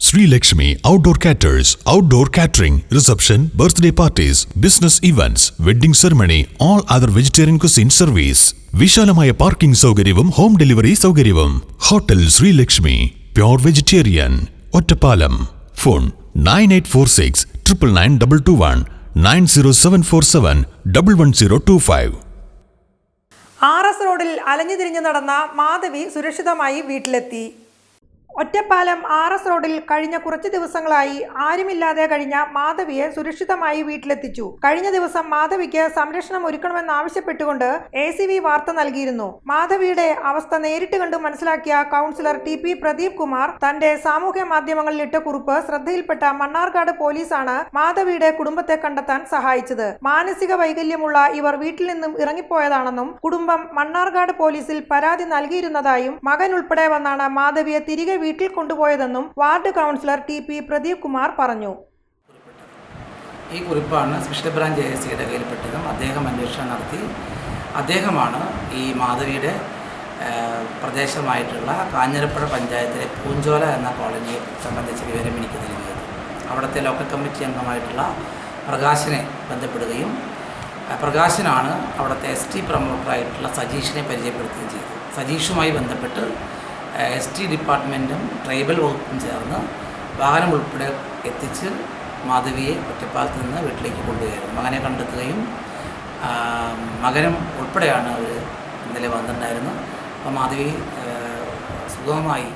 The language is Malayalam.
Sri Lakshmi Outdoor Caterers, outdoor catering, reception, birthday parties, business events, wedding ceremony, all other vegetarian cuisine service. വിശാലമായ പാർക്കിംഗ് സൗകര്യവും ഹോം ഡെലിവറി സൗകര്യവും. Hotel Shri Lakshmi, pure vegetarian, Ottapalam. Phone 9846 999 221 90747 11025. RS റോഡിൽ അലഞ്ഞുതിരിഞ്ഞു നടന്ന മാധവി സുരക്ഷിതമായി വീട്ടിലെത്തി. ഒറ്റപ്പാലം RS റോഡിൽ കഴിഞ്ഞ കുറച്ച് ദിവസങ്ങളായി ആരുമില്ലാതെ കഴിഞ്ഞ മാധവിയെ സുരക്ഷിതമായി വീട്ടിലെത്തിച്ചു. കഴിഞ്ഞ ദിവസം മാധവിക്ക് സംരക്ഷണം ഒരുക്കണമെന്നാവശ്യപ്പെട്ടുകൊണ്ട് ACV വാർത്ത നൽകിയിരുന്നു. മാധവിയുടെ അവസ്ഥ നേരിട്ട് കണ്ട് മനസ്സിലാക്കിയ കൗൺസിലർ TP പ്രദീപ് കുമാർ തന്റെ സാമൂഹ്യ മാധ്യമങ്ങളിൽ ഇട്ട കുറിപ്പ് ശ്രദ്ധയിൽപ്പെട്ട മണ്ണാർക്കാട് പോലീസാണ് മാധവിയുടെ കുടുംബത്തെ കണ്ടെത്താൻ സഹായിച്ചത്. മാനസിക വൈകല്യമുള്ള ഇവർ വീട്ടിൽ നിന്നും ഇറങ്ങിപ്പോയതാണെന്നും കുടുംബം മണ്ണാർക്കാട് പോലീസിൽ പരാതി നൽകിയിരുന്നതായും മകൻ ഉൾപ്പെടെ വന്നാണ് മാധവിയെ തിരികെ വീട്ടിൽ കൊണ്ടുപോയതെന്നും ward councillor TP Pradeep Kumar പറഞ്ഞു. ഈ കുറിപ്പാണ് സ്പെഷ്യൽ ബ്രാഞ്ച് ASCയുടെ കയ്യിൽപ്പെട്ടതും അദ്ദേഹം അന്വേഷണം നടത്തി അദ്ദേഹമാണ് ഈ മാധവിയുടെ പ്രദേശമായിട്ടുള്ള കാഞ്ഞിരപ്പുഴ പഞ്ചായത്തിലെ പൂഞ്ചോല എന്ന കോളനിയെ സംബന്ധിച്ച വിവരം എനിക്ക് നൽകിയത്. അവിടുത്തെ ലോക്കൽ കമ്മിറ്റി അംഗമായിട്ടുള്ള പ്രകാശനെ ബന്ധപ്പെടുകയും പ്രകാശനാണ് അവിടുത്തെ ST പ്രൊമോട്ടറായിട്ടുള്ള സജീഷിനെ പരിചയപ്പെടുത്തുകയും ചെയ്തത്. സജീഷുമായി ബന്ധപ്പെട്ട് ST ഡിപ്പാർട്ട്മെൻറ്റും ട്രൈബൽ വകുപ്പും ചേർന്ന് വാഹനം ഉൾപ്പെടെ എത്തിച്ച് മാധവിയെ ഒറ്റപ്പാലത്ത് നിന്ന് വീട്ടിലേക്ക് കൊണ്ടുപോയിരുന്നു. മകനെ കണ്ടെത്തുകയും മകനും ഉൾപ്പെടെയാണ് അവർ ഇന്നലെ വന്നിട്ടുണ്ടായിരുന്നത്. അപ്പോൾ മാധവി സുഗമമായി